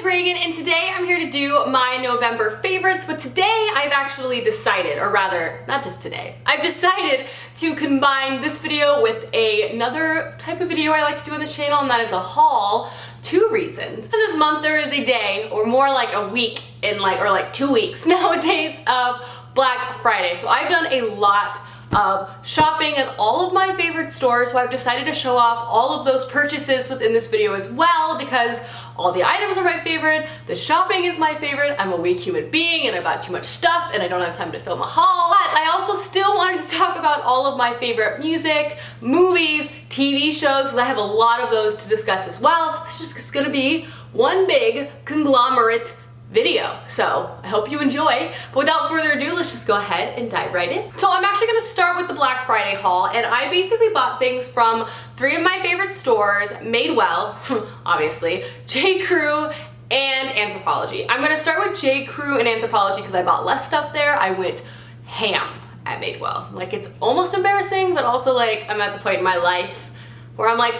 it's Reagan, and today I'm here to do my November favorites, but today I've actually decided, or rather, not just today, I've decided to combine this video with another type of video I like to do on this channel, and that is a haul. Two reasons. In this month there is a day, or more like a week, or like 2 weeks nowadays, of Black Friday. So I've done a lot of shopping at all of my favorite stores, so I've decided to show off all of those purchases within this video as well, because all the items are my favorite, the shopping is my favorite, I'm a weak human being and I bought too much stuff and I don't have time to film a haul. But I also still wanted to talk about all of my favorite music, movies, TV shows, because I have a lot of those to discuss as well, so this is just gonna be one big conglomerate video. So I hope you enjoy. But without further ado, let's just go ahead and dive right in. So I'm actually gonna start with the Black Friday haul, and I basically bought things from 3 of my favorite stores, Madewell, obviously, J. Crew, and Anthropologie. I'm gonna start with J. Crew and Anthropologie because I bought less stuff there. I went ham at Madewell. Like, it's almost embarrassing, but also like I'm at the point in my life where I'm like,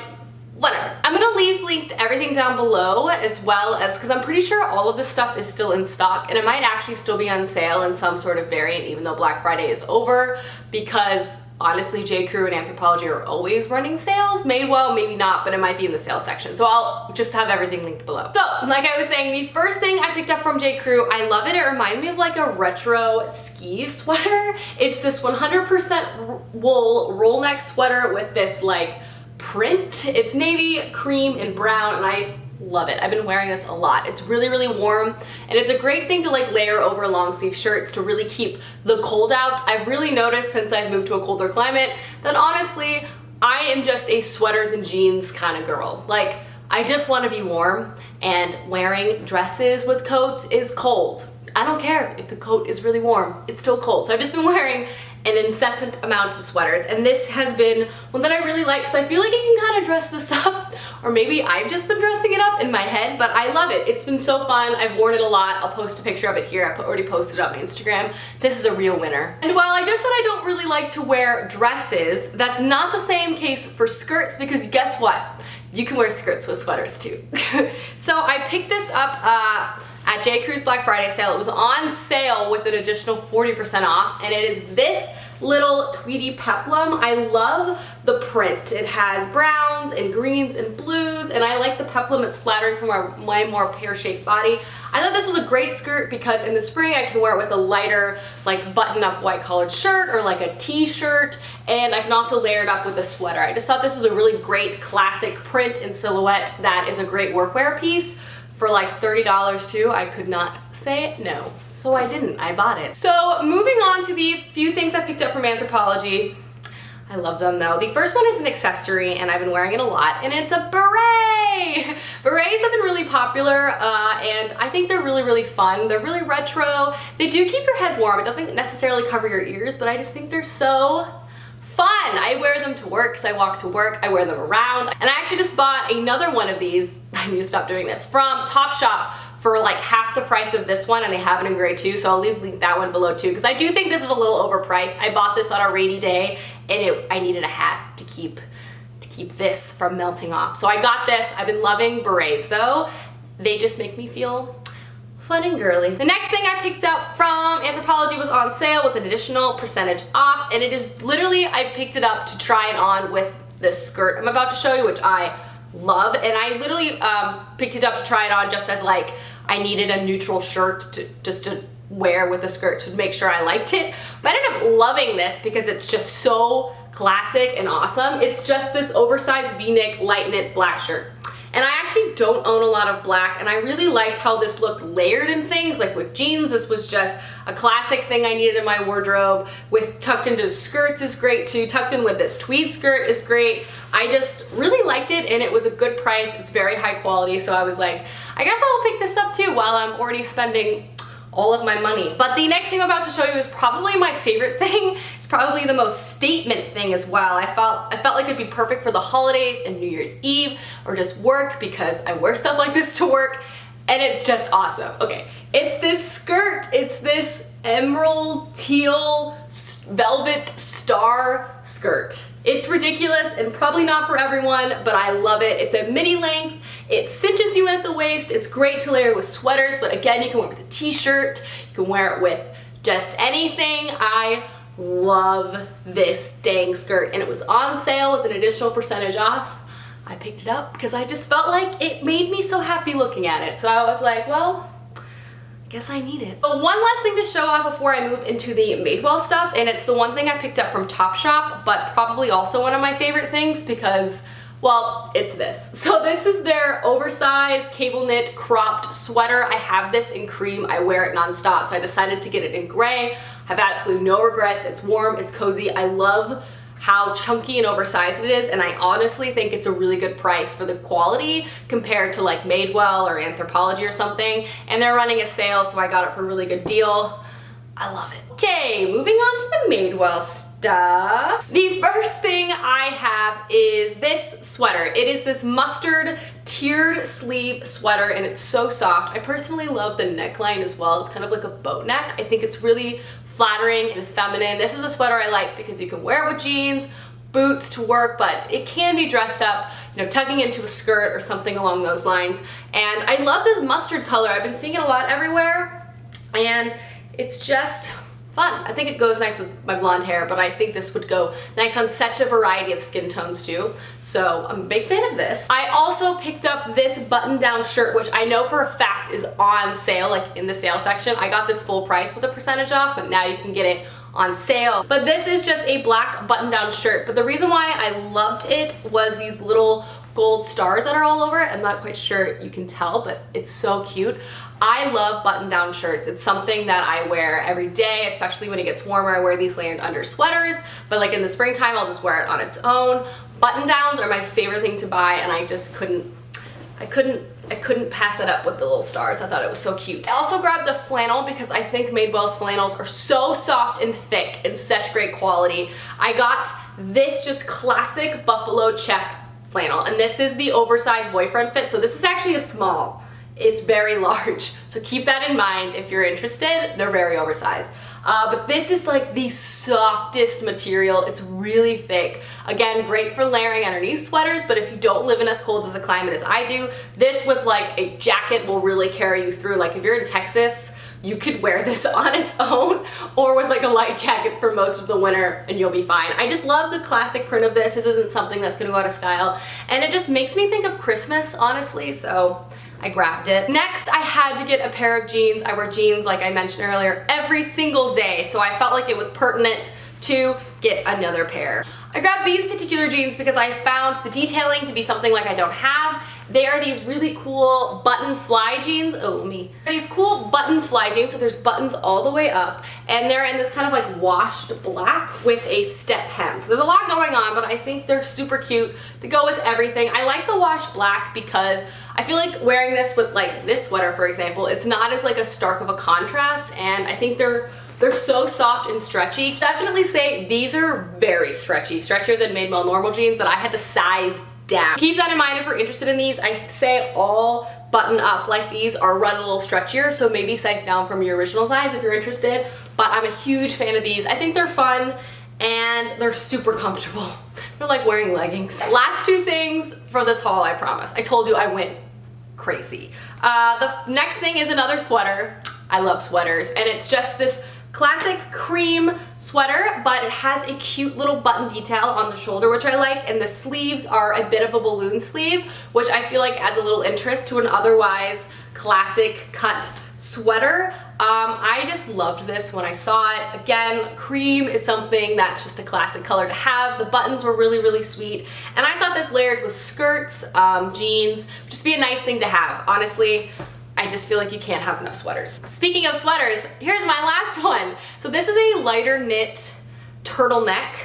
whatever. I'm gonna leave linked everything down below, as well as, because I'm pretty sure all of this stuff is still in stock and it might actually still be on sale in some sort of variant even though Black Friday is over, because honestly J. Crew and Anthropologie are always running sales. Madewell maybe not, but it might be in the sales section, so I'll just have everything linked below. So like I was saying, the first thing I picked up from J. Crew, I love it. It reminds me of like a retro ski sweater. It's this 100% wool roll neck sweater with this like print. It's navy, cream, and brown, and I love it. I've been wearing this a lot. It's really, really warm, and it's a great thing to like layer over long sleeve shirts to really keep the cold out. I've really noticed since I've moved to a colder climate that honestly, I am just a sweaters and jeans kind of girl. Like, I just want to be warm, and wearing dresses with coats is cold. I don't care if the coat is really warm, it's still cold. So I've just been wearing an incessant amount of sweaters, and this has been one that I really like because I feel like I can kind of dress this up, or maybe I've just been dressing it up in my head, but I love it. It's been so fun. I've worn it a lot. I'll post a picture of it here. I've already posted it on my Instagram. This is a real winner. And while I just said I don't really like to wear dresses, that's not the same case for skirts, because guess what? You can wear skirts with sweaters too. So I picked this up at J. Crew's Black Friday sale. It was on sale with an additional 40% off, and it is this little tweedy peplum. I love the print. It has browns and greens and blues, and I like the peplum. It's flattering for my more pear-shaped body. I thought this was a great skirt because in the spring I can wear it with a lighter, like button-up white collared shirt or like a t-shirt, and I can also layer it up with a sweater. I just thought this was a really great classic print and silhouette that is a great workwear piece. For like $30 too, I could not say no. So I didn't, I bought it. So moving on to the few things I picked up from Anthropologie. I love them though. The first one is an accessory, and I've been wearing it a lot, and it's a beret! Berets have been really popular, and I think they're really, really fun. They're really retro. They do keep your head warm. It doesn't necessarily cover your ears, but I just think they're so fun. I wear them to work because I walk to work. I wear them around. And I actually just bought another one of these, I need to stop doing this, from Topshop for like half the price of this one, and they have it in gray too, so I'll link that one below too, because I do think this is a little overpriced. I bought this on a rainy day, and I needed a hat to keep this from melting off. So I got this. I've been loving berets though. They just make me feel fun and girly. The next thing I picked up from Anthropologie was on sale with an additional percentage off, and it is literally, I picked it up to try it on with this skirt I'm about to show you, which I love, and I literally picked it up to try it on just as like I needed a neutral shirt to wear with a skirt to make sure I liked it. But I ended up loving this because it's just so classic and awesome. It's just this oversized v-neck light knit black shirt. And I actually don't own a lot of black, and I really liked how this looked layered in things. Like with jeans, this was just a classic thing I needed in my wardrobe. With tucked into skirts is great too. Tucked in with this tweed skirt is great. I just really liked it, and it was a good price. It's very high quality, so I was like, I guess I'll pick this up too while I'm already spending all of my money. But the next thing I'm about to show you is probably my favorite thing. It's probably the most statement thing as well. I felt like it'd be perfect for the holidays and New Year's Eve, or just work, because I wear stuff like this to work, and it's just awesome. Okay, it's this skirt. It's this emerald teal velvet star skirt. It's ridiculous and probably not for everyone, but I love it. It's a midi length. It cinches you in at the waist. It's great to layer with sweaters, but again, you can wear it with a t-shirt. You can wear it with just anything. I love this dang skirt, and it was on sale with an additional percentage off. I picked it up because I just felt like it made me so happy looking at it. So I was like, well, guess I need it. But one last thing to show off before I move into the Madewell stuff, and it's the one thing I picked up from Topshop, but probably also one of my favorite things because, well, it's this. So this is their oversized cable knit cropped sweater. I have this in cream. I wear it nonstop, so I decided to get it in gray. I have absolutely no regrets. It's warm, it's cozy. I love how chunky and oversized it is, and I honestly think it's a really good price for the quality compared to like Madewell or Anthropologie or something, and they're running a sale, so I got it for a really good deal. I love it. Okay, moving on to the Madewell stuff. The first thing I have is this sweater. It is this mustard tiered sleeve sweater, and it's so soft. I personally love the neckline as well. It's kind of like a boat neck. I think it's really flattering and feminine. This is a sweater I like because you can wear it with jeans, boots to work, but it can be dressed up, you know, tucking into a skirt or something along those lines. And I love this mustard color. I've been seeing it a lot everywhere, and it's just fun. I think it goes nice with my blonde hair, but I think this would go nice on such a variety of skin tones too. So I'm a big fan of this. I also picked up this button-down shirt, which I know for a fact is on sale, like in the sale section. I got this full price with a percentage off, but now you can get it on sale. But this is just a black button-down shirt. But the reason why I loved it was these little gold stars that are all over it. I'm not quite sure you can tell, but it's so cute. I love button-down shirts. It's something that I wear every day, especially when it gets warmer. I wear these layered under sweaters, but like in the springtime, I'll just wear it on its own. Button-downs are my favorite thing to buy, and I just couldn't pass it up with the little stars. I thought it was so cute. I also grabbed a flannel because I think Madewell's flannels are so soft and thick and such great quality. I got this just classic buffalo check flannel, and this is the oversized boyfriend fit, so this is actually a small. It's very large, so keep that in mind if you're interested. They're very oversized. But this is like the softest material. It's really thick. Again, great for layering underneath sweaters, but if you don't live in as cold as a climate as I do, this with like a jacket will really carry you through. Like if you're in Texas, you could wear this on its own or with like a light jacket for most of the winter and you'll be fine. I just love the classic print of this. This isn't something that's gonna go out of style, and it just makes me think of Christmas, honestly, so I grabbed it. Next, I had to get a pair of jeans. I wear jeans, like I mentioned earlier, every single day, so I felt like it was pertinent to get another pair. I grabbed these particular jeans because I found the detailing to be something like I don't have. They are these really cool button fly jeans. These cool button fly jeans, so there's buttons all the way up, and they're in this kind of like washed black with a step hem. So there's a lot going on, but I think they're super cute to go with everything. I like the washed black because I feel like wearing this with like this sweater, for example, it's not as like a stark of a contrast, and I think they're so soft and stretchy. Definitely say these are very stretchy, stretchier than Madewell normal jeans that I had to size down. Keep that in mind if you're interested in these. I say all button up like these are run a little stretchier, so maybe size down from your original size if you're interested, but I'm a huge fan of these. I think they're fun and they're super comfortable. They're like wearing leggings. Last two things for this haul, I promise. I told you I went crazy. The next thing is another sweater. I love sweaters, and it's just this classic cream sweater, but it has a cute little button detail on the shoulder, which I like, and the sleeves are a bit of a balloon sleeve, which I feel like adds a little interest to an otherwise classic cut sweater. I just loved this when I saw it. Again, cream is something that's just a classic color to have. The buttons were really, really sweet, and I thought this layered with skirts, jeans, would just be a nice thing to have. Honestly, I just feel like you can't have enough sweaters. Speaking of sweaters, here's my last one. So this is a lighter knit turtleneck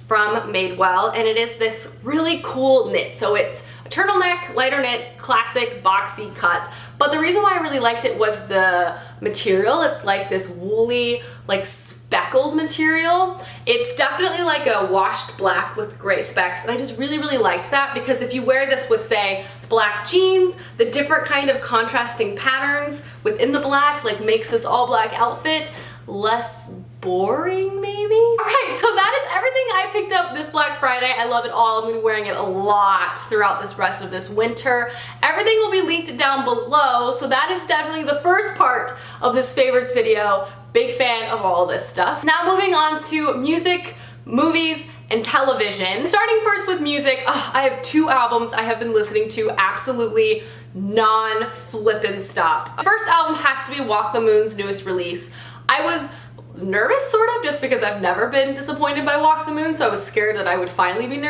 from Madewell, and it is this really cool knit. So it's a turtleneck, lighter knit, classic boxy cut. But the reason why I really liked it was the material. It's like this woolly, like speckled material. It's definitely like a washed black with gray specks, and I just really, really liked that because if you wear this with, say, black jeans, the different kind of contrasting patterns within the black like makes this all black outfit less boring, maybe? Alright, so that is everything I picked up this Black Friday. I love it all. I'm going to be wearing it a lot throughout this rest of this winter. Everything will be linked down below, so that is definitely the first part of this favorites video. Big fan of all this stuff. Now moving on to music, movies, and television. Starting first with music, I have 2 albums I have been listening to absolutely non-flippin' stop. The first album has to be Walk the Moon's newest release. I was nervous, sort of, just because I've never been disappointed by Walk the Moon, so I was scared that I would finally be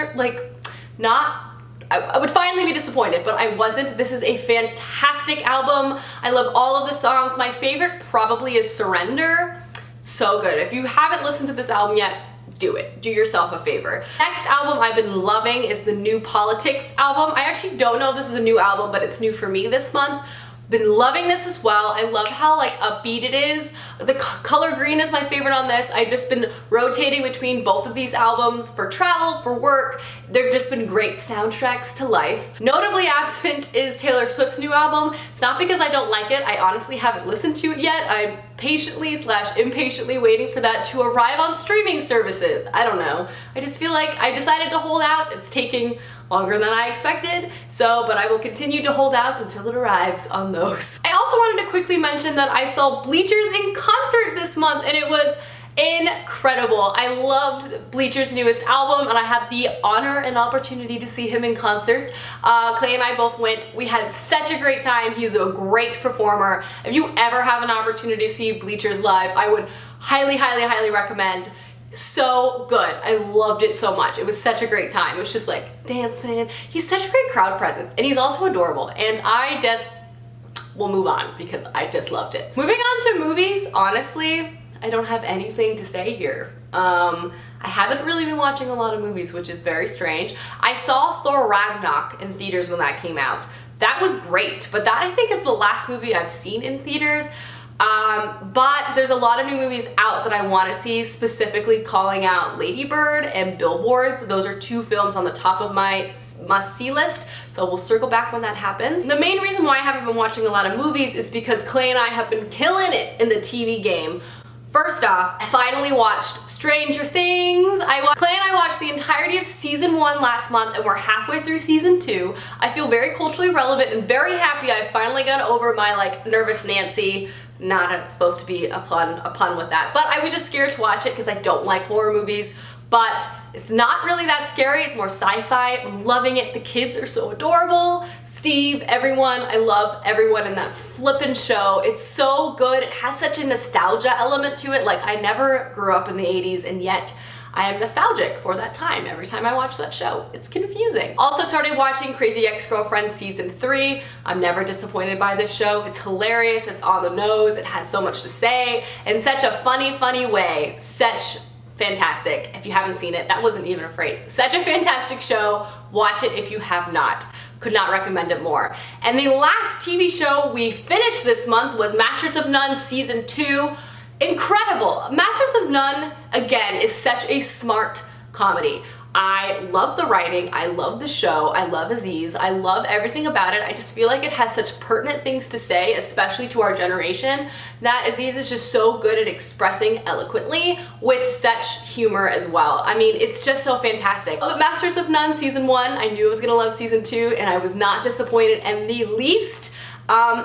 I would finally be disappointed, but I wasn't. This is a fantastic album. I love all of the songs. My favorite probably is Surrender. So good. If you haven't listened to this album yet, do it. Do yourself a favor. Next album I've been loving is the New Politics album. I actually don't know if this is a new album, but it's new for me this month. Been loving this as well. I love how like upbeat it is. The color green is my favorite on this. I've just been rotating between both of these albums for travel, for work. They've just been great soundtracks to life. Notably absent is Taylor Swift's new album. It's not because I don't like it. I honestly haven't listened to it yet. I'm patiently/impatiently waiting for that to arrive on streaming services. I don't know. I just feel like I decided to hold out. It's taking longer than I expected, but I will continue to hold out until it arrives on those. I also wanted to quickly mention that I saw Bleachers in concert this month, and it was incredible. I loved Bleacher's newest album, and I had the honor and opportunity to see him in concert. Clay and I both went. We had such a great time. He's a great performer. If you ever have an opportunity to see Bleachers live, I would highly recommend. So good. I loved it so much. It was such a great time. It was just like dancing. He's such a great crowd presence, and he's also adorable, and we'll move on because I just loved it. Moving on to movies, honestly, I don't have anything to say here. I haven't really been watching a lot of movies, which is very strange. I saw Thor Ragnarok in theaters when that came out. That was great, but that I think is the last movie I've seen in theaters. But there's a lot of new movies out that I want to see, specifically calling out Lady Bird and Billboards. Those are 2 films on the top of my must-see list, so we'll circle back when that happens. The main reason why I haven't been watching a lot of movies is because Clay and I have been killing it in the TV game. First off, I finally watched Stranger Things. Clay and I watched the entirety of season 1 last month, and we're halfway through season 2. I feel very culturally relevant and very happy I finally got over my nervous Nancy. Not supposed to be a pun with that, but I was just scared to watch it because I don't like horror movies. But it's not really that scary. It's more sci-fi. I'm loving it. The kids are so adorable. Steve, everyone. I love everyone in that flippin' show. It's so good. It has such a nostalgia element to it. I never grew up in the 80s, and yet I am nostalgic for that time every time I watch that show. It's confusing. Also started watching Crazy Ex-Girlfriend season 3. I'm never disappointed by this show. It's hilarious, it's on the nose, it has so much to say, in such a funny way. Such fantastic. If you haven't seen it, that wasn't even a phrase. Such a fantastic show. Watch it if you have not. Could not recommend it more. And the last TV show we finished this month was Masters of None season 2. Incredible! Masters of None, again, is such a smart comedy. I love the writing, I love the show, I love Aziz, I love everything about it. I just feel like it has such pertinent things to say, especially to our generation, that Aziz is just so good at expressing eloquently with such humor as well. I mean, it's just so fantastic. But Masters of None season 1, I knew I was gonna love season 2, and I was not disappointed in the least.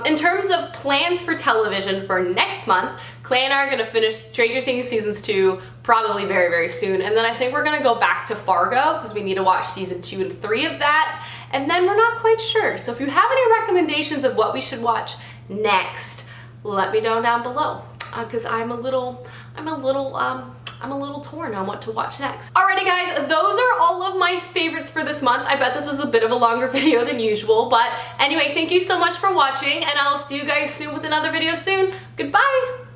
In terms of plans for television for next month, Clay and I are going to finish Stranger Things seasons 2 probably very soon, and then I think we're going to go back to Fargo because we need to watch season 2 and 3 of that, and then we're not quite sure. So if you have any recommendations of what we should watch next, let me know down below because I'm a little torn on what to watch next. Alrighty guys, those are all of my favorites for this month. I bet this was a bit of a longer video than usual, but anyway, thank you so much for watching, and I'll see you guys soon with another video soon. Goodbye!